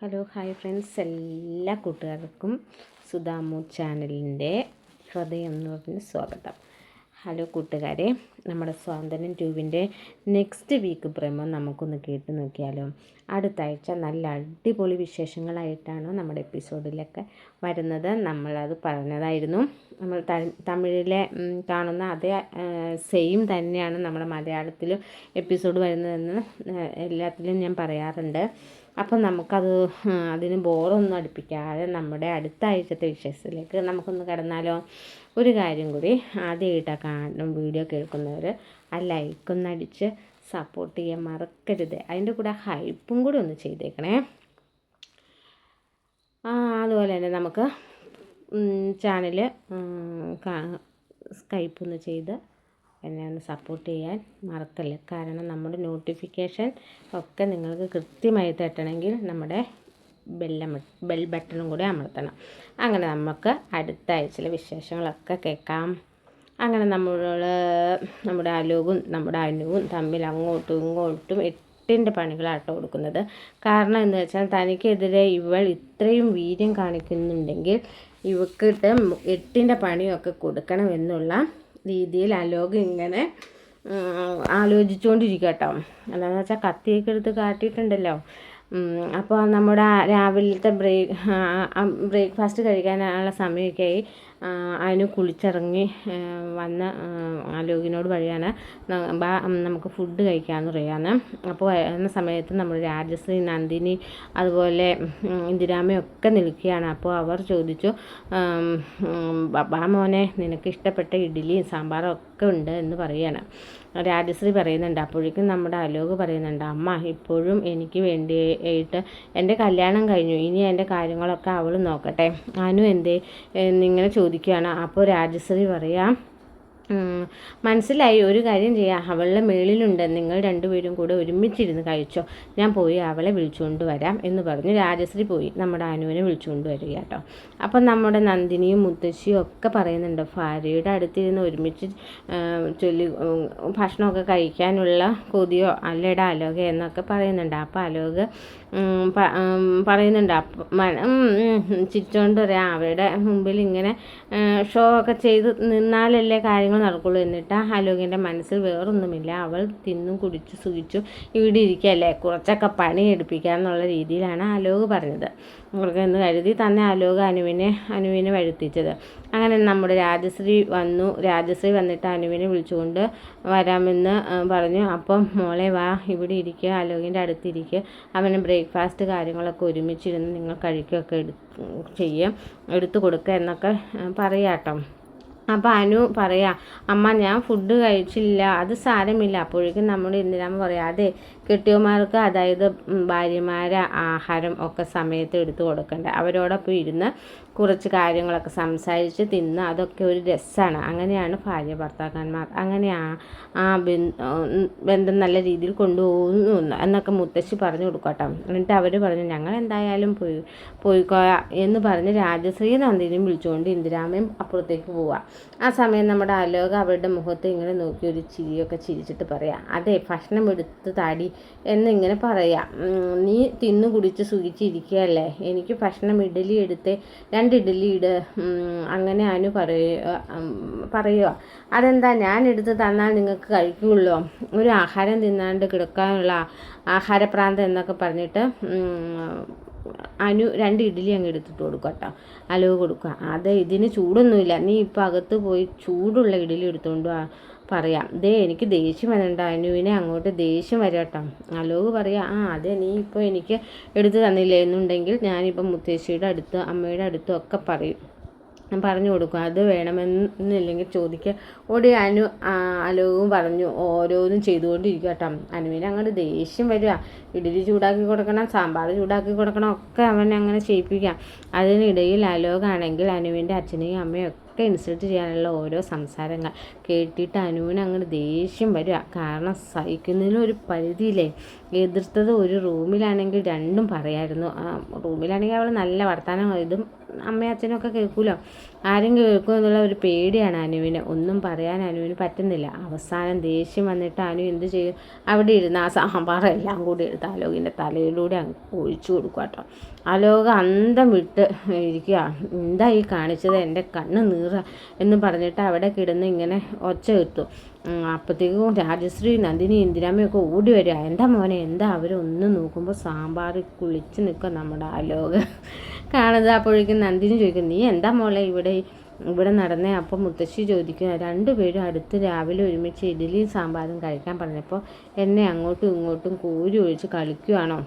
Hello hi friends, എല്ലാ കൂട്ടുകാർക്കും സുധാമു ചാനലിൻ്റെ ഹൃദയം എന്ന് പറഞ്ഞ് സ്വാഗതം. ഹലോ കൂട്ടുകാരെ, നമ്മുടെ സ്വാതന്ത്ര്യം ട്യൂബിൻ്റെ നെക്സ്റ്റ് വീക്ക് പ്രമോ നമുക്കൊന്ന് കേട്ട് നോക്കിയാലോ. അടുത്ത ആഴ്ച നല്ല അടിപൊളി വിശേഷങ്ങളായിട്ടാണ് നമ്മുടെ എപ്പിസോഡിലൊക്കെ വരുന്നത്. നമ്മളത് പറഞ്ഞതായിരുന്നു. നമ്മൾ തമിഴിലെ കാണുന്ന അതേ സെയിം തന്നെയാണ് നമ്മുടെ മലയാളത്തിലും എപ്പിസോഡ് വരുന്നതെന്ന് എല്ലാത്തിലും ഞാൻ പറയാറുണ്ട്. അപ്പം നമുക്കത് അതിന് ബോറൊന്നും അടുപ്പിക്കാതെ നമ്മുടെ അടുത്ത ആഴ്ചത്തെ വിശേഷത്തിലേക്ക് നമുക്കൊന്ന് കടന്നാലോ. ഒരു കാര്യം കൂടി, ആദ്യമായിട്ടാണ് കാണും വീഡിയോ കേൾക്കുന്നവർ ആ ലൈക്കൊന്നടിച്ച് സപ്പോർട്ട് ചെയ്യാൻ മറക്കരുത്. അതിൻ്റെ കൂടെ ഹൈപ്പും കൂടി ഒന്ന് ചെയ്തേക്കണേ. അതുപോലെ തന്നെ നമുക്ക് ചാനൽ സ്കൈപ്പ് ഒന്ന് ചെയ്ത് എന്നെ ഒന്ന് സപ്പോർട്ട് ചെയ്യാൻ മറക്കല്ലേ. കാരണം നമ്മുടെ നോട്ടിഫിക്കേഷൻ ഒക്കെ നിങ്ങൾക്ക് കൃത്യമായി എത്തണമെങ്കിൽ നമ്മുടെ ബെൽ ബട്ടണും കൂടി അമർത്തണം. അങ്ങനെ നമുക്ക് അടുത്ത ആഴ്ചയിലെ വിശേഷങ്ങളൊക്കെ കേൾക്കാം. അങ്ങനെ നമ്മുടെ അലോകും നമ്മുടെ അനുവും തമ്മിൽ അങ്ങോട്ടും ഇങ്ങോട്ടും എട്ടിൻ്റെ പണികളാട്ടോ കൊടുക്കുന്നത്. കാരണം എന്ന് വെച്ചാൽ തനിക്കെതിരെ ഇവൾ ഇത്രയും വീര്യം കാണിക്കുന്നുണ്ടെങ്കിൽ ഇവക്കിട്ട് എട്ടിൻ്റെ പണിയൊക്കെ കൊടുക്കണമെന്നുള്ള രീതിയിൽ അലോക് ഇങ്ങനെ ആലോചിച്ചുകൊണ്ടിരിക്കുക കേട്ടോ. എന്താണെന്ന് വെച്ചാൽ കത്തിയൊക്കെ എടുത്ത് കാട്ടിയിട്ടുണ്ടല്ലോ. അപ്പോൾ നമ്മുടെ രാവിലത്തെ ബ്രേക്ക്ഫാസ്റ്റ് കഴിക്കാനുള്ള സമയമൊക്കെ ആയി. അതിന് കുളിച്ചിറങ്ങി വന്ന അലോകിനോട് പറയാണ് നമുക്ക് ഫുഡ് കഴിക്കാമെന്ന് പറയാന്ന്. അപ്പോൾ വരുന്ന സമയത്ത് നമ്മൾ രാജശ്രീ, നന്ദിനി, അതുപോലെ ഇന്ദിരാമയൊക്കെ നിൽക്കുകയാണ്. അപ്പോൾ അവർ ചോദിച്ചു, ബാ മോനെ, നിനക്ക് ഇഷ്ടപ്പെട്ട ഇഡ്ഡലിയും സാമ്പാറും ഒക്കെ ഉണ്ട് എന്ന് പറയുകയാണ്. രാജശ്രീ പറയുന്നുണ്ട്. അപ്പോഴേക്കും നമ്മുടെ അലോക് പറയുന്നുണ്ട്, അമ്മ ഇപ്പോഴും എനിക്ക് വേണ്ടിയിട്ട് എൻ്റെ കല്യാണം കഴിഞ്ഞു, ഇനി എൻ്റെ കാര്യങ്ങളൊക്കെ അവൾ നോക്കട്ടെ. അനു എന്തേ എന്നിങ്ങനെ ചോദിക്കുകയാണ്. അപ്പോൾ രാജശ്രീ പറയാം, മനസ്സിലായി, ഒരു കാര്യം ചെയ്യാം, അവളുടെ മേളിലുണ്ട്, നിങ്ങൾ രണ്ടുപേരും കൂടെ ഒരുമിച്ചിരുന്ന് കഴിച്ചോ, ഞാൻ പോയി അവളെ വിളിച്ചുകൊണ്ട് വരാം എന്ന് പറഞ്ഞ് രാജശ്രീ പോയി നമ്മുടെ അനുവിനെ വിളിച്ചുകൊണ്ട് വരിക കേട്ടോ. അപ്പം നമ്മുടെ നന്ദിനിയും മുത്തശ്ശിയും ഒക്കെ പറയുന്നുണ്ട്, ഭാര്യയുടെ അടുത്തിരുന്ന് ഒരുമിച്ച് ഭക്ഷണമൊക്കെ കഴിക്കാനുള്ള കൊതിയോ അല്ലേടാ അലോക എന്നൊക്കെ പറയുന്നുണ്ട്. അപ്പോൾ അലോക പറയുന്നുണ്ട്, ചിരിച്ചോണ്ട് പറയാം, അവരുടെ മുമ്പിൽ ഇങ്ങനെ ഷോ ഒക്കെ ചെയ്ത് നിന്നാലല്ലേ കാര്യങ്ങൾ നടക്കുള്ളൂ. എന്നിട്ട് അലോകിൻ്റെ മനസ്സിൽ വേറൊന്നുമില്ല, അവൾ തിന്നും കുടിച്ചു സുഖിച്ചു ഇവിടെ ഇരിക്കുകയല്ലേ, കുറച്ചൊക്കെ പണി എടുപ്പിക്കാമെന്നുള്ള രീതിയിലാണ് അലോക് പറഞ്ഞത്. എന്ന് കരുതി തന്നെ അലോക് അനുവിനെ വരുത്തിച്ചത്. അങ്ങനെ നമ്മുടെ രാജശ്രീ വന്നു. രാജശ്രീ വന്നിട്ട് അനുവിനെ വിളിച്ചുകൊണ്ട് വരാമെന്ന് പറഞ്ഞു. അപ്പം മോളെ വാ, ഇവിടെ ഇരിക്കുക, അലോകിൻ്റെ അടുത്തിരിക്കുക, അവന് ബ്രേക്ക്ഫാസ്റ്റ് കാര്യങ്ങളൊക്കെ ഒരുമിച്ചിരുന്ന് നിങ്ങൾ കഴിക്കുകയൊക്കെ എടുത്തു കൊടുക്കുക എന്നൊക്കെ പറയാട്ടോ. അപ്പോൾ അനു പറയാം, അമ്മ ഞാൻ ഫുഡ് കഴിച്ചില്ല, അത് സാരമില്ല. അപ്പോഴേക്കും നമ്മുടെ ഇന്ദിരാമ്മ പറയാം, അതെ, കെട്ടിയന്മാർക്ക് അതായത് ഭാര്യമാരെ ആഹാരം ഒക്കെ സമയത്ത് എടുത്തു കൊടുക്കണ്ട, അവരോടൊപ്പം ഇരുന്ന് കുറച്ച് കാര്യങ്ങളൊക്കെ സംസാരിച്ച് തിന്ന് അതൊക്കെ ഒരു രസമാണ്. അങ്ങനെയാണ് ഭാര്യ ഭർത്താക്കന്മാർ, അങ്ങനെ ആ ബന്ധം നല്ല രീതിയിൽ കൊണ്ടുപോകുന്നു എന്നൊക്കെ മുത്തശ്ശി പറഞ്ഞു കൊടുക്കട്ടോ. എന്നിട്ട് അവർ പറഞ്ഞു, ഞങ്ങൾ എന്തായാലും പോയിക്കോ എന്ന് പറഞ്ഞ് രാജശ്രീ നന്ദിനിയും വിളിച്ചുകൊണ്ട് ഇന്ദിരാമയും അപ്പുറത്തേക്ക് പോവാം. ആ സമയം നമ്മുടെ അലോക് അവരുടെ മുഖത്ത് ഇങ്ങനെ നോക്കി ഒരു ചിരിയൊക്കെ ചിരിച്ചിട്ട് പറയാം, അതെ, ഭക്ഷണം എടുത്ത് താടി എന്നിങ്ങനെ പറയാം, നീ തിന്നു കുടിച്ച് സുഖിച്ചിരിക്കുകയല്ലേ, എനിക്ക് ഭക്ഷണം ഇഡലി എടുത്ത് 2 ഇഡലി ഇട്, അങ്ങനെ അനു പറയുക. അതെന്താ, ഞാൻ എടുത്ത് തന്നാൽ നിങ്ങൾക്ക് കഴിക്കുള്ളൂ, ഒരു ആഹാരം തിന്നാണ്ട് കിടക്കാനുള്ള ആഹാരപ്രാന്തം എന്നൊക്കെ പറഞ്ഞിട്ട് അനു 2 ഇഡ്ഡലി അങ്ങ് എടുത്തിട്ട് കൊടുക്കുക കേട്ടോ. അലോക് കൊടുക്കുക, അത് ഇതിന് ചൂടൊന്നുമില്ല, നീ ഇപ്പോൾ അകത്ത് പോയി ചൂടുള്ള ഇഡ്ഡലി എടുത്തുകൊണ്ട് പറയാം. എനിക്ക് ദേഷ്യം വരണ്ട, അനുവിനെ അങ്ങോട്ട് ദേഷ്യം വരാം കേട്ടോ. അലോക് പറയാം, അതെ, നീ ഇപ്പോൾ എനിക്ക് എടുത്ത് തന്നില്ല എന്നുണ്ടെങ്കിൽ ഞാനിപ്പോൾ മുത്തശ്ശിയുടെ അടുത്ത് അമ്മയുടെ അടുത്തും ഒക്കെ പറഞ്ഞു കൊടുക്കും, അത് വേണമെന്നില്ലെങ്കിൽ ചോദിക്കുക. ഓടി അലോകും പറഞ്ഞു ഓരോന്നും ചെയ്തുകൊണ്ടിരിക്കുക കേട്ടോ. അനുവിന് അങ്ങോട്ട് ദേഷ്യം വരിക, ഇഡലി ചൂടാക്കി കൊടുക്കണം, സാമ്പാർ ചൂടാക്കി കൊടുക്കണം, ഒക്കെ അവനെ അങ്ങനെ ചെയ്യിപ്പിക്കാം. അതിനിടയിൽ അലോകാണെങ്കിൽ അനുവിൻ്റെ അച്ഛനെയും അമ്മയും ഒക്കെ ഇൻസൾട്ട് ചെയ്യാനുള്ള ഓരോ സംസാരങ്ങൾ കേട്ടിട്ട് അനുവിന് അങ്ങോട്ട് ദേഷ്യം വരിക. കാരണം സഹിക്കുന്നതിനും ഒരു പരിധിയില്ലേ. എതിർത്തത് ഒരു റൂമിലാണെങ്കിൽ രണ്ടും പറയായിരുന്നു. റൂമിലാണെങ്കിൽ അവൾ നല്ല വർത്തമാനം ഇതും അമ്മയും അച്ഛനൊക്കെ കേൾക്കുമല്ലോ, ആരും കേൾക്കുമോ എന്നുള്ള ഒരു പേടിയാണ് അനുവിന്. ഒന്നും പറയാൻ അനുവിന് പറ്റുന്നില്ല. അവസാനം ദേഷ്യം വന്നിട്ട് അനു എന്ത് ചെയ്യും, അവിടെ ഇരുന്ന് ആ സാമ്പാർ എല്ലാം കൂടി എടുത്ത് ആലോകിൻ്റെ തലയിലൂടെ ഒഴിച്ചു കൊടുക്കുക കേട്ടോ. ആലോക അന്തം വിട്ട് ഇരിക്കുക. എന്താ ഈ കാണിച്ചത്, എൻ്റെ കണ്ണ് നീറ എന്ന് പറഞ്ഞിട്ട് അവിടെ കിടന്ന് ഇങ്ങനെ ഒച്ച കിട്ടും. അപ്പോഴത്തേക്കും രാജശ്രീ, നന്ദിനി, ഇന്ദിരാമ്മയൊക്കെ ഓടി വരിക. എന്താ മോനെ എന്താ? അവരൊന്നും നോക്കുമ്പോൾ സാമ്പാറിൽ കുളിച്ച് നിൽക്കുക നമ്മുടെ ആലോക കാണുന്നത്. അപ്പോഴേക്കും നന്ദിനി ചോദിക്കും, നീ എന്താ മോളെ ഇവിടെ നടന്നേ? അപ്പോൾ മുത്തശ്ശി ചോദിക്കും, രണ്ടുപേരും അടുത്ത് രാവിലെ ഒരുമിച്ച് ഇഡ്ഡലിയും സാമ്പാറും കഴിക്കാൻ പറഞ്ഞപ്പോൾ എന്നെ അങ്ങോട്ടും ഇങ്ങോട്ടും കോരി ഒഴിച്ച് കളിക്കുകയാണോ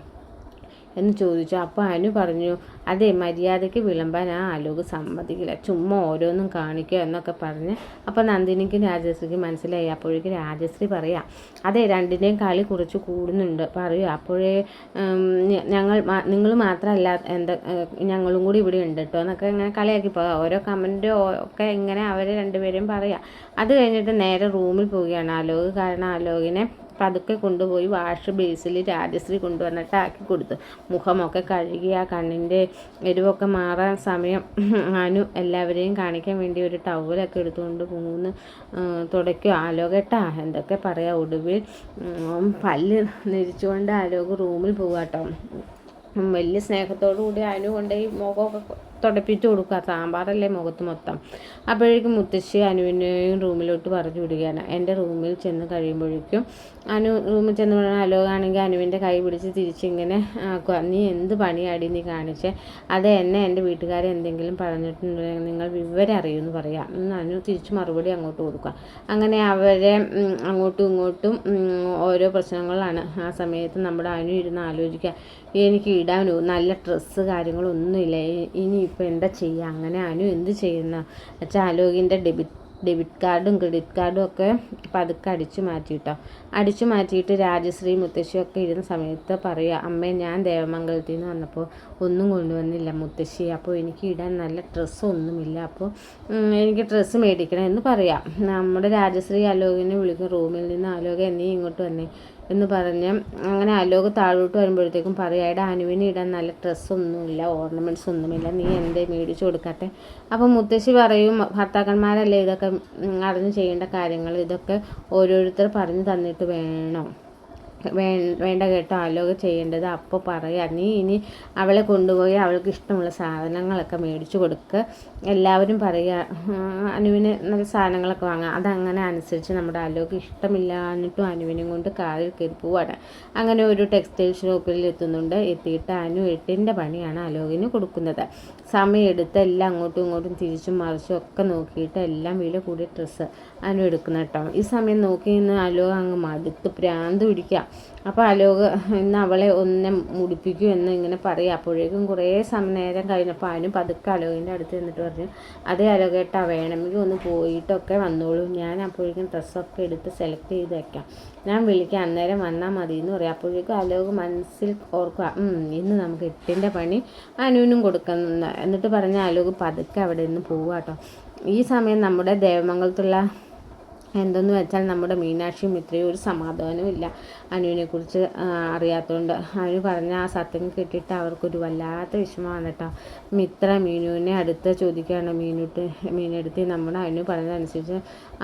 എന്ന് ചോദിച്ചു. അപ്പോൾ അനു പറഞ്ഞു, അതെ, മര്യാദയ്ക്ക് വിളമ്പാൻ ആ ആലോക് സമ്മതിക്കില്ല, ചുമ്മാ ഓരോന്നും കാണിക്കുക എന്നൊക്കെ പറഞ്ഞ്. അപ്പോൾ നന്ദിനിക്കും രാജശ്രീക്കും മനസ്സിലായി. അപ്പോഴേക്ക് രാജശ്രീ പറയാം, അതെ, രണ്ടിൻ്റെയും കളി കുറച്ച് കൂടുന്നുണ്ട് പറയുക. അപ്പോഴേ നിങ്ങൾ മാത്രമല്ല, ഞങ്ങളും കൂടി ഇവിടെ ഉണ്ട് കേട്ടോ എന്നൊക്കെ ഇങ്ങനെ കളിയാക്കി പോകാം. ഓരോ കമൻറ്റോ ഒക്കെ ഇങ്ങനെ അവർ രണ്ടുപേരും പറയാം. അത് കഴിഞ്ഞിട്ട് നേരെ റൂമിൽ പോവുകയാണ് ആലോക്. കാരണം ആലോകിനെ പതുക്കെ കൊണ്ടുപോയി വാഷ് ബേസിൽ രാജശ്രീ കൊണ്ടുവന്നിട്ട് ആക്കി കൊടുത്തു. മുഖമൊക്കെ കഴുകി ആ കണ്ണിൻ്റെ എരിവൊക്കെ മാറാൻ സമയം അനു എല്ലാവരെയും കാണിക്കാൻ വേണ്ടി ഒരു ടവലൊക്കെ എടുത്തുകൊണ്ട് തുടയ്ക്കും. ആലോകേട്ടാ എന്തൊക്കെ പറയാം. ഒടുവിൽ പല്ല് നെരിച്ചുകൊണ്ട് ആലോക് റൂമിൽ പോകാട്ടോ. വലിയ സ്നേഹത്തോടു കൂടി അനു കൊണ്ടുപോയി മുഖമൊക്കെ തുടപ്പിച്ച് കൊടുക്കുക. സാമ്പാറല്ലേ മുഖത്ത് മൊത്തം. അപ്പോഴേക്കും മുത്തശ്ശി അനുവിനെയും റൂമിലോട്ട് പറഞ്ഞു വിടുകയാണ്. എൻ്റെ റൂമിൽ ചെന്ന് കഴിയുമ്പോഴേക്കും അനു റൂമിൽ ചെന്ന് പറഞ്ഞാൽ ആലോകാണെങ്കിൽ അനുവിൻ്റെ കൈ പിടിച്ച് തിരിച്ചിങ്ങനെ ആക്കുക. നീ എന്ത് പണിയാടി നീ കാണിച്ചേ? അത് എന്നെ എൻ്റെ വീട്ടുകാരെ എന്തെങ്കിലും പറഞ്ഞിട്ടുണ്ടെങ്കിൽ നിങ്ങൾ വിവരം അറിയുമെന്ന് പറയാം. അനു തിരിച്ച് മറുപടി അങ്ങോട്ട് കൊടുക്കുക. അങ്ങനെ അവരെ അങ്ങോട്ടും ഇങ്ങോട്ടും ഓരോ പ്രശ്നങ്ങളാണ്. ആ സമയത്ത് നമ്മുടെ അനു ഇരുന്ന് ആലോചിക്കുക, എനിക്ക് ഇടാൻ നല്ല ഡ്രസ്സ് കാര്യങ്ങളൊന്നുമില്ല, ഇനിയിപ്പോൾ എന്താ ചെയ്യുക? അങ്ങനെ അനു എന്ത് ചെയ്യുന്ന വെച്ചാൽ ആലോകിൻ്റെ ഡെബിറ്റ് കാർഡും ക്രെഡിറ്റ് കാർഡും ഒക്കെ പതുക്കെ അടിച്ചു മാറ്റിയിട്ട് രാജശ്രീ മുത്തശ്ശിയൊക്കെ ഇരുന്ന സമയത്ത് പറയുക, അമ്മേ, ഞാൻ ദേവമംഗലത്തിൽ നിന്ന് വന്നപ്പോൾ ഒന്നും കൊണ്ടുവന്നില്ല മുത്തശ്ശി, അപ്പോൾ എനിക്ക് ഇടാൻ നല്ല ഡ്രസ്സൊന്നുമില്ല, അപ്പോൾ എനിക്ക് ഡ്രസ്സ് മേടിക്കണം എന്ന് പറയാം. നമ്മുടെ രാജശ്രീ ആലോകിനെ വിളിക്കും റൂമിൽ നിന്ന്. ആലോക നീ ഇങ്ങോട്ട് വന്നേ എന്ന് പറഞ്ഞ് അങ്ങനെ ആലോക് താഴോട്ട് വരുമ്പോഴത്തേക്കും പറയാം, എടാ അനുവിന് ഇടാൻ നല്ല ഡ്രസ്സൊന്നുമില്ല, ഓർണമെൻറ്റ്സ് ഒന്നുമില്ല, നീ എന്തേ മേടിച്ചു കൊടുക്കട്ടെ? അപ്പം മുത്തശ്ശി പറയും, ഭർത്താക്കന്മാരല്ലേ ഇതൊക്കെ അറിഞ്ഞ് ചെയ്യേണ്ട കാര്യങ്ങൾ, ഇതൊക്കെ ഓരോരുത്തർ പറഞ്ഞു തന്നിട്ട് വേണ്ട കേട്ടോ ആലോക ചെയ്യേണ്ടത്. അപ്പോൾ പറയാം, നീ ഇനി അവളെ കൊണ്ടുപോയി അവൾക്ക് ഇഷ്ടമുള്ള സാധനങ്ങളൊക്കെ മേടിച്ചു കൊടുക്കുക. എല്ലാവരും പറയുക അനുവിന് നല്ല സാധനങ്ങളൊക്കെ വാങ്ങാം. അതങ്ങനെ അനുസരിച്ച് നമ്മുടെ ആലോക്ക് ഇഷ്ടമില്ല എന്നിട്ടും അനുവിനും കൊണ്ട് കാറിൽ കയറി പോവാണ്. അങ്ങനെ ഒരു ടെക്സ്റ്റൈൽ ഷോപ്പിൽ എത്തിയിട്ട് അനു 8ൻ്റെ പണിയാണ് ആലോകിന് കൊടുക്കുന്നത്. സമയമെടുത്ത് എല്ലാം അങ്ങോട്ടും ഇങ്ങോട്ടും തിരിച്ചും മറിച്ചും ഒക്കെ നോക്കിയിട്ട് എല്ലാം വില കൂടിയ ഡ്രസ്സ് അനു എടുക്കുന്ന കേട്ടോ. ഈ സമയം നോക്കി നിന്ന് ആലോക അങ്ങ് മടുത്ത് ഭ്രാന്ത് പിടിക്കുക. അപ്പോൾ ആലോക് ഇന്ന് അവളെ ഒന്ന് മുടിപ്പിക്കൂ എന്ന് ഇങ്ങനെ പറയുക. അപ്പോഴേക്കും കുറേ നേരം കഴിഞ്ഞപ്പോൾ അനു പതുക്കെ ആലോകിൻ്റെ അടുത്ത് നിന്നിട്ട് പറഞ്ഞു, അതേ ആലോകേട്ടാ, വേണമെങ്കിൽ ഒന്ന് പോയിട്ടൊക്കെ വന്നോളൂ, ഞാൻ അപ്പോഴേക്കും ഡ്രസ്സൊക്കെ എടുത്ത് സെലക്ട് ചെയ്ത് വയ്ക്കാം, ഞാൻ വിളിക്കാം, അന്നേരം വന്നാൽ മതി എന്ന് പറയും. അപ്പോഴേക്കും ആലോക് മനസ്സിൽ ഓർക്കുക, ഇന്ന് നമുക്ക് 8ൻ്റെ പണി അനുവിനും കൊടുക്കുന്ന എന്നിട്ട് പറഞ്ഞ ആലോക് പതുക്കെ അവിടെ നിന്ന് പോവുക കേട്ടോ. ഈ സമയം നമ്മുടെ ദേവമംഗലത്തുള്ള എന്തെന്ന് വെച്ചാൽ നമ്മുടെ മീനാക്ഷിയും മിത്രയും ഒരു സമാധാനമില്ല അനുവിനെക്കുറിച്ച് അറിയാത്തതുകൊണ്ട്. അനു പറഞ്ഞ ആ സത്യം കേട്ടിട്ട് അവർക്കൊരു വല്ലാത്ത വിഷമമാണ് കേട്ടോ. മിത്ര മീനുവിനെ അടുത്ത് ചോദിക്കുകയാണ്, മീനെടുത്ത് നമ്മുടെ അനു പറഞ്ഞതനുസരിച്ച്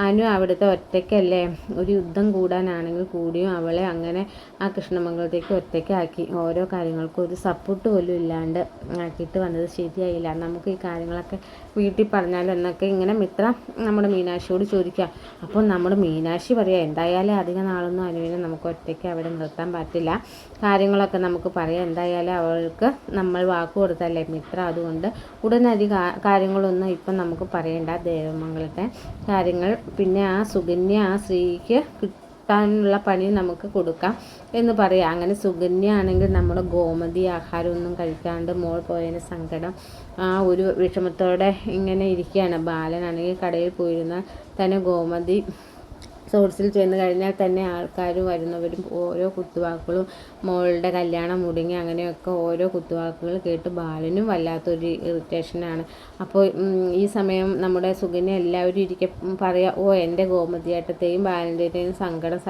അനു അവിടുത്തെ ഒറ്റയ്ക്കല്ലേ, ഒരു യുദ്ധം കൂടാനാണെങ്കിൽ കൂടിയും അവളെ അങ്ങനെ ആ കൃഷ്ണമംഗലത്തേക്ക് ഒറ്റയ്ക്കാക്കി, ഓരോ കാര്യങ്ങൾക്കും ഒരു സപ്പോർട്ട് പോലും ഇല്ലാണ്ട് ആക്കിയിട്ട് വന്നത് ശരിയായില്ല, നമുക്ക് ഈ കാര്യങ്ങളൊക്കെ വീട്ടിൽ പറഞ്ഞാലോ എന്നൊക്കെ ഇങ്ങനെ മിത്ര നമ്മുടെ മീനാക്ഷിയോട് ചോദിക്കുക. അപ്പോൾ നമ്മുടെ മീനാക്ഷി പറയാം, എന്തായാലും അധികം നാളൊന്നും അനുവിനെ നമുക്ക് ഒറ്റയ്ക്ക് അവിടെ നിർത്താൻ പറ്റില്ല, കാര്യങ്ങളൊക്കെ നമുക്ക് പറയാം, എന്തായാലും അവൾക്ക് നമ്മൾ വാക്ക് കൊടുത്തല്ലേ മിത്ര, അതുകൊണ്ട് ഉടനടി കാര്യങ്ങളൊന്നും ഇപ്പം നമുക്ക് പറയേണ്ട, ദേവമംഗലത്തെ കാര്യങ്ങൾ, പിന്നെ ആ സുകന്യ ആ സ്ത്രീക്ക് കിട്ടാനുള്ള പണി നമുക്ക് കൊടുക്കാം എന്ന് പറയാം. അങ്ങനെ സുകന്യ ആണെങ്കിൽ നമ്മുടെ ഗോമതി ആഹാരമൊന്നും കഴിക്കാണ്ട് മോൾ പോയതിന് സങ്കടം ആ ഒരു വിഷമത്തോടെ ഇങ്ങനെ ഇരിക്കുകയാണ്. ബാലനാണെങ്കിൽ കടയിൽ പോയിരുന്ന തന്നെ ഗോമതി സോഴ്സിൽ ചെന്ന് കഴിഞ്ഞാൽ തന്നെ ആൾക്കാർ വരുന്നവരും ഓരോ കുത്തുവാക്കുകളും, മോളുടെ കല്യാണം മുടങ്ങി അങ്ങനെയൊക്കെ ഓരോ കുത്തുവാക്കുകൾ കേട്ട് ബാലനും വല്ലാത്തൊരു ഇറിറ്റേഷനാണ്. അപ്പോൾ ഈ സമയം നമ്മുടെ സുകന്യ എല്ലാവരും പറയാം, എൻ്റെ ഗോമതിയേട്ടത്തെയും ബാലൻ്റെയും സങ്കടം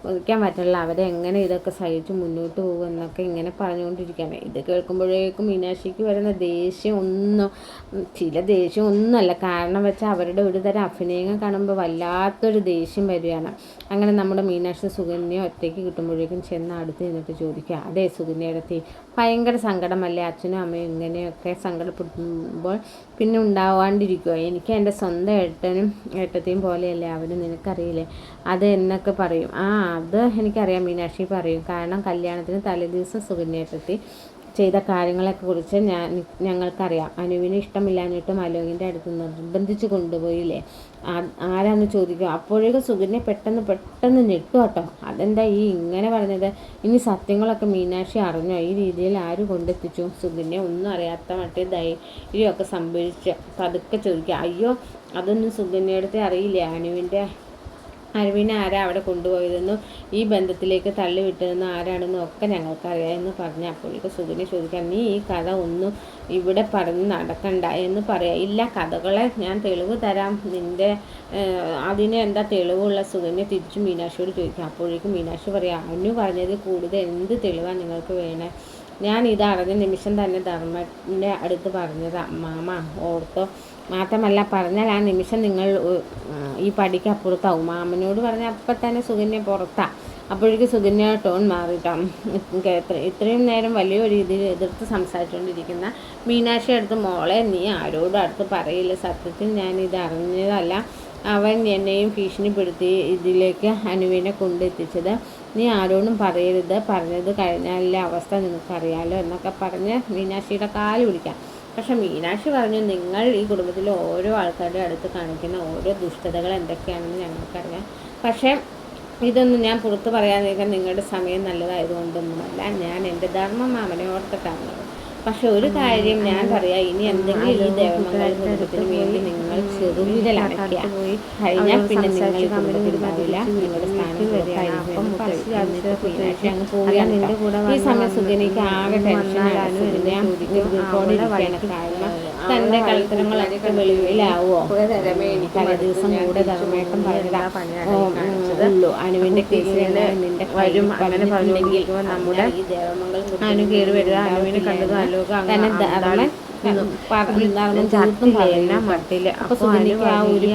വഹിക്കാൻ പറ്റില്ല, അവരെ എങ്ങനെ ഇതൊക്കെ സഹിച്ച് മുന്നോട്ട് പോകും എന്നൊക്കെ ഇങ്ങനെ പറഞ്ഞുകൊണ്ടിരിക്കുകയാണ്. ഇത് കേൾക്കുമ്പോഴേക്കും മീനാക്ഷിക്ക് വരുന്ന ദേഷ്യം ഒന്നുമല്ല. കാരണം വെച്ചാൽ അവരുടെ ഒരു തരം അഭിനയങ്ങൾ കാണുമ്പോൾ വല്ലാത്തൊരു ദേഷ്യം വരികയാണ്. അങ്ങനെ നമ്മുടെ മീനാക്ഷി സുകന്യ ഒറ്റയ്ക്ക് കിട്ടുമ്പോഴേക്കും ചെന്ന് അടുത്ത് നിന്നിട്ട് ചോദിക്കുക, അതെ സുകന്യയിടത്തി, ഭയങ്കര സങ്കടമല്ലേ അച്ഛനും അമ്മയും ഇങ്ങനെയൊക്കെ സങ്കടപ്പെടുമ്പോൾ പിന്നെ ഉണ്ടാവാണ്ടിരിക്കുമോ? എനിക്ക് എൻ്റെ സ്വന്തം ഏട്ടത്തെയും പോലെയല്ലേ അവർ, നിനക്കറിയില്ലേ? അത് എന്നൊക്കെ പറയും. അത് എനിക്കറിയാം മീനാക്ഷി പറയും. കാരണം കല്യാണത്തിന് തലേദിവസം സുകന്യേട്ടത്തി ചെയ്ത കാര്യങ്ങളെയൊക്കെ കുറിച്ച് ഞങ്ങൾക്കറിയാം. അനുവിന് ഇഷ്ടമില്ലാഞ്ഞിട്ടും അലോകിൻ്റെ അടുത്ത് നിർബന്ധിച്ച് കൊണ്ടുപോയില്ലേ, ആരാന്ന് ചോദിക്കും. അപ്പോഴേക്കും സുകന്യ പെട്ടെന്ന് ഞെട്ടു കേട്ടോ. അതെന്താ ഇങ്ങനെ പറഞ്ഞത്? ഇനി സത്യങ്ങളൊക്കെ മീനാക്ഷി അറിഞ്ഞോ? ഈ രീതിയിൽ ആര് കൊണ്ടെത്തിച്ചു? സുകന്യ ഒന്നും അറിയാത്ത മറ്റേ ധൈര്യമൊക്കെ സംഭവിച്ച് പതുക്കെ ചോദിക്കുക, അയ്യോ അതൊന്നും സുകന്യയുടെ അറിയില്ലേ, അനുവിനെ ആരാ അവിടെ കൊണ്ടുപോയതെന്നും ഈ ബന്ധത്തിലേക്ക് തള്ളിവിട്ടതെന്നും ആരാണെന്നും ഒക്കെ ഞങ്ങൾക്കറിയാം എന്ന് പറഞ്ഞ അപ്പോഴേക്കും സുകന്യ ചോദിക്കാം, നീ ഈ കഥ ഒന്നും ഇവിടെ പറഞ്ഞ് നടക്കണ്ട എന്ന് പറയാം. ഇല്ല, കഥകളെ ഞാൻ തെളിവ് തരാം, അതിന് എന്താ തെളിവുള്ള? സുകന്യ തിരിച്ചു മീനാക്ഷിയോട് ചോദിക്കാം. അപ്പോഴേക്കും മീനാക്ഷി പറയാം, അനു പറഞ്ഞതിൽ കൂടുതൽ എന്ത് തെളിവാണ് നിങ്ങൾക്ക് വേണേ? ഞാൻ ഇത് അറിഞ്ഞ നിമിഷം തന്നെ ധർമ്മൻ്റെ അടുത്ത് പറഞ്ഞത് മാമ ഓർത്തോ. മാത്രമല്ല പറഞ്ഞാൽ ആ നിമിഷം നിങ്ങൾ ഈ പടിക്ക് അപ്പുറത്താവും. മാമനോട് പറഞ്ഞാൽ അപ്പം തന്നെ സുകന്യ പുറത്താണ്. അപ്പോഴേക്കും സുകന്യ ടോൺ മാറിയിട്ടാം. ഇത്രയും നേരം വലിയൊരു രീതിയിൽ എതിർത്ത് സംസാരിച്ചുകൊണ്ടിരിക്കുന്ന മീനാക്ഷി അടുത്ത്, മോളെ നീ ആരോടും അടുത്ത് പറയില്ല, സത്യത്തിൽ ഞാനിത് അറിഞ്ഞതല്ല, അവൻ എന്നെയും ഭീഷണിപ്പെടുത്തി ഇതിലേക്ക് അനുവിനെ കൊണ്ടെത്തിച്ചത്, നീ ആരോടും പറയരുത്, പറഞ്ഞത് കഴിഞ്ഞാലുള്ള അവസ്ഥ നിനക്കറിയാലോ എന്നൊക്കെ പറഞ്ഞ് മീനാക്ഷിയുടെ കാല് പിടിക്കാം. പക്ഷെ മീനാക്ഷി പറഞ്ഞു, നിങ്ങൾ ഈ കുടുംബത്തിലെ ഓരോ ആൾക്കാരുടെ അടുത്ത് കാണിക്കുന്ന ഓരോ ദുഷ്ടതകൾ എന്തൊക്കെയാണെന്ന് ഞങ്ങൾക്കറിയാം. പക്ഷേ ഇതൊന്നും ഞാൻ പുറത്ത് പറയാതിരിക്കാൻ നിങ്ങളുടെ സമയം നല്ലതായതുകൊണ്ടൊന്നുമല്ല, ഞാൻ എൻ്റെ ധർമ്മം മാമനെ ഓർത്തിട്ടാണ്. പക്ഷെ ഒരു കാര്യം ഞാൻ പറയാം, ഇനി എന്തെങ്കിലും ഈ ദേവമംഗല കുടുംബത്തിന് വേണ്ടി നിങ്ങൾ ചെറുവിരലടക്കുക കഴിഞ്ഞാൽ പിന്നെ നിങ്ങൾ ഈ കുടുംബത്തിലുണ്ടാവില്ല, നിങ്ങളുടെ സ്ഥാനം ഈ സമയം സുകന്യക്ക് ആകെ ടെൻഷനാണ്. കാരണം തൻ്റെ കളത്തരങ്ങളൊക്കെ വെളിവിലാവോ? തലേ ദിവസം കൂടെ ധർമ്മേട്ടം പറഞ്ഞുള്ളൂ അനുവിൻ്റെ കേസിൽ നിന്റെ വരും അങ്ങനെ പറഞ്ഞെങ്കിൽ നമ്മുടെ അനു കയറി വരിക, അനുവിനെ കണ്ടത് തന്നെ ധർമ്മൻ മട്ടില്. അപ്പൊ സുകന്യക്ക് ആ ഒരു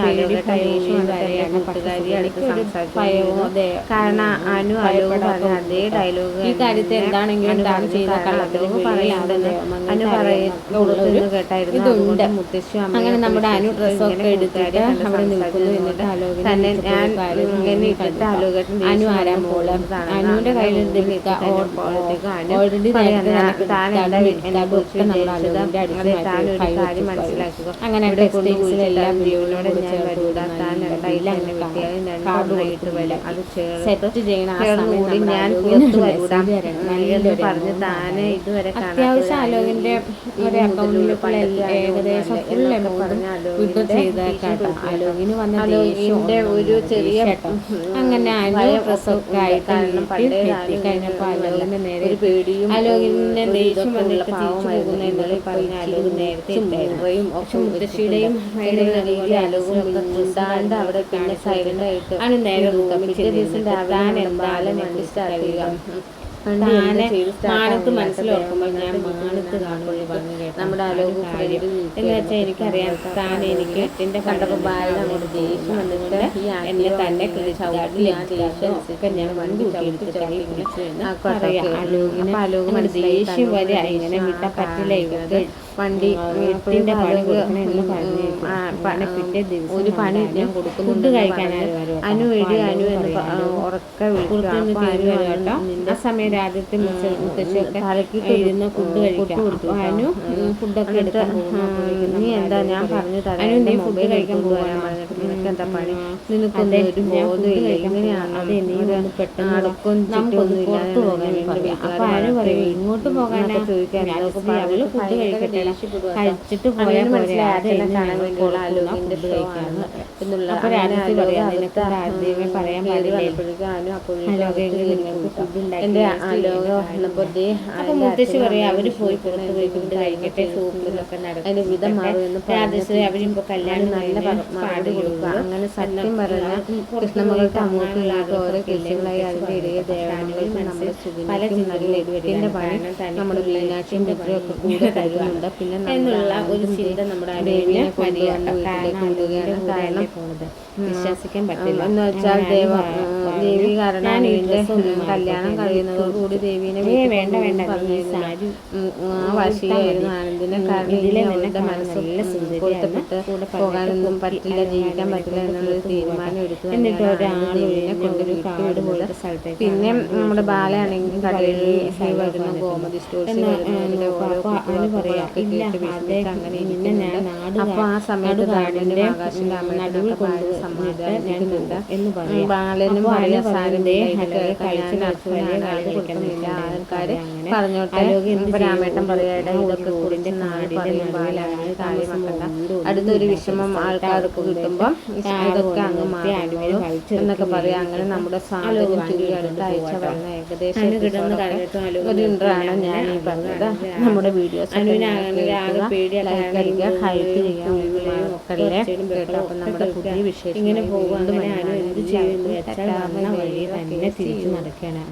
കാരണം അനു അലോക് പറഞ്ഞ അതേ ഡയലോഗ് ഈ കാര്യത്തെ എന്താണെങ്കിലും താൻ ചെയ്ത കള്ളത്തിലേക്ക് പറയുന്നത് അനു പറയുന്നത് കേട്ടായിരുന്നു. ഇതുണ്ട് മുത്തശ്ശി. അങ്ങനെ നമ്മുടെ അനു ഡ്രസ്സൊക്കെ എടുത്തിട്ട് അവിടെ നിൽക്കുന്നു. എന്നിട്ട് അലോക് തന്നെ ഞാൻ ഇങ്ങനെ ഇട്ടിട്ട് അലോകേട്ടൻ അനു ആരാ മോള്, അനുവിന്റെ കയ്യിൽ ഓൾറെഡി താൻ കാര്യം മനസ്സിലാക്കുക. അങ്ങനെ ടെക്സ്റ്റൈൽസിലെല്ലാം സെറ്റ് ചെയ്യണം. ഞാൻ പറഞ്ഞ് താനെ ഇതുവരെ അത്യാവശ്യം അലോകിന്റെ ഒരു അക്കൗണ്ടിലുള്ള ഏകദേശം ഫുൾ എമൗണ്ട് വിഡ്രോ ചെയ്തേക്കാട്ടോ. അലോകിന് വന്ന അലോകിന്റെ ഒരു ചെറിയ അങ്ങനെ ഡ്രസ്സൊക്കെ ആയിട്ട് കഴിഞ്ഞപ്പോ അലോകിന്റെ നേരെ ഒരു പേടിയും അലോകിന്റെ ദേഷ്യം വന്നിട്ട് തിരിച്ചു പോകുന്ന എന്നൊക്കെ പറഞ്ഞ അലോക് നേരത്തെ ഉണ്ടായിരുന്നു. പക്ഷെ മുത്തശ്ശിയുടെയും ഉണ്ടാണ്ട് അവിടെ പിന്നെ സൈലന്റ് ആയിട്ട് ആണ് നേരെ പിറ്റേ ദിവസം രാവിലെ എന്തായാലും മാനത്ത് മനസ്സിലോർക്കുമ്പോൾ ഞാൻ മാനത്ത് കാണുമ്പോൾ പറഞ്ഞു കേട്ടു നമ്മുടെ അലോക് കാര്യം എന്ന് വെച്ചാൽ എനിക്കറിയാം താൻ എനിക്ക് എന്റെ കണ്ടപ്പോൾ ഭാരത അങ്ങോട്ട് ദേഷ്യം വന്നിട്ട് എന്നെ തന്നെ ഒക്കെ ഞാൻ വൻകൂട്ടിയെടുത്തിട്ടായി വിളിച്ചു എന്ന് പറയാം. അലോകിന് ദേഷ്യം വരെ ഇങ്ങനെ വിട്ട പറ്റില്ല, ഇവർക്ക് വണ്ടി വീട്ടിന്റെ പണി കൊടുക്കണമെന്ന് പറഞ്ഞു. പിറ്റേ ദിവസം ഒരു പണി ഞാൻ കൊടുക്കും, ഫുഡ് കഴിക്കാനായിരുന്നു അനു എടി അനു എന്ന് ഉറക്കെ വിളിച്ചു. ആ സമയം രാജ്യത്തെ മുത്തശ്ശിയൊക്കെ ഇരുന്ന് ഫുഡ് കഴിക്കാം. അനു ഫുഡൊക്കെ എടുക്കാൻ നീ എന്താ ഞാൻ പറഞ്ഞു തരാം, അനു നീ ഫുഡ് കഴിക്കാൻ പോകാൻ പറഞ്ഞിട്ട് നിനക്ക് എന്താ പണി, നിനക്കൊന്നും ഒരു ബോധമില്ല, എങ്ങനെയാണ് അതെ നീ ഒന്ന് പെട്ടെന്ന് അടക്കം ചിട്ടൊന്നും ഇല്ലാതെ പോകാൻ വേണ്ടി. അപ്പൊ അനു പറയും ഇങ്ങോട്ട് പോകാനാ ചോദിക്കാൻ, അവള് ഫുഡ് കഴിക്കട്ടെ കഴിച്ചിട്ട് പോയാൽ അപ്പോൾ രാജ്യത്ത് പറയാം നിനക്ക് ആദ്യമേ പറയാൻ പാടില്ലായിരുന്നു. അപ്പോൾ മുത്തശ്ശി പറയാം അവർ പോയി പുറത്ത് പോയി ഫുഡ് കഴിക്കട്ടെ, സൂപ്പിലൊക്കെ നടക്കും രാജശ്രീ അവരിപ്പോൾ കല്യാണം നല്ല പാട് കൊടുക്കുക. അങ്ങനെ സത്യം പറഞ്ഞാൽ കൃഷ്ണമകൾക്ക് അങ്ങോട്ടും ഇങ്ങോട്ടും ഓരോ കൃഷികളായി അതിൻ്റെ ഇടയിൽ ദേവാനുകൾക്ക് നമ്മുടെ സുഖിനും നല്ല ഇടുവരിൻ്റെ പണി നമ്മുടെ മീനാക്ഷിയും മുദ്രയൊക്കെ കൂടെ തരുന്നുണ്ട്. പിന്നെ എന്നുള്ള ഒരു ചിന്ത നമ്മുടെ ദേവിയെ കൊണ്ടുവന്ന് വീട്ടിലേക്ക് വിടുകയാണ്. കാരണം വിശ്വസിക്കാൻ പറ്റില്ല എന്ന് വെച്ചാൽ ദേവി കാരണം അനുവിൻ്റെ കല്യാണം കഴിയുന്നതോടുകൂടി ദേവീനെ വേണ്ട വേണ്ട വാശിയായിരുന്നു ആനന്ദിനെ. കാരണം അവരുടെ മനസ്സ് പൊരുത്തപ്പെട്ട് പോകാനൊന്നും പറ്റില്ല, ജീവിക്കാൻ പറ്റില്ല എന്നുള്ളൊരു തീരുമാനം എടുത്തു. എന്നിട്ട് ദേവീനെ കൊണ്ട് വിട്ടുവിടുന്നത്. പിന്നെ നമ്മുടെ ബാലയാണെങ്കിൽ കടയിൽ വരുന്ന ഗോമതി സ്റ്റോഴ്സിൽ വരുന്നതിൻ്റെ ഓരോ കുട്ടികളൊക്കെ കേട്ട് വിഷമിച്ച് അങ്ങനെ ഇരിക്കുന്നുണ്ട്. അപ്പോൾ ആ സമയത്ത് ഗാർഡൻ്റെ ആകാശിൻ്റെ അമ്മയുടെ സമാധാനിക്കുന്നുണ്ട് എന്ന് പറയും. ബാലനും പറയാൻ സാരമില്ല, ആൾക്കാർ പറഞ്ഞോട്ടെ. രാമേട്ടൻ പറയാടെ ഇതൊക്കെ കുറിച്ച് നാട് പറയും ബാലാണ് കാര്യമാക്കണ്ട, അടുത്തൊരു വിഷമം ആൾക്കാർക്ക് കിട്ടുമ്പോൾ ഇതൊക്കെ അങ്ങ് മാറും എന്നൊക്കെ പറയാം. അങ്ങനെ നമ്മുടെ സാധനം തിരികെ അടുത്ത ആഴ്ച വരുന്ന ഏകദേശം ഒരു ഇൻട്രാണ് ഞാൻ ഈ പറഞ്ഞത്. നമ്മുടെ വീഡിയോസ് ലൈക്ക് അടിക്കുക, ഹൈപ്പ് ചെയ്യുക ഒക്കെ അല്ലേ കേട്ടോ. അപ്പം നമ്മുടെ പുതിയ വിഷയം ഇങ്ങനെ പോകുന്നത് വഴി തന്നെ തിരിച്ചു നടക്കുകയാണ്.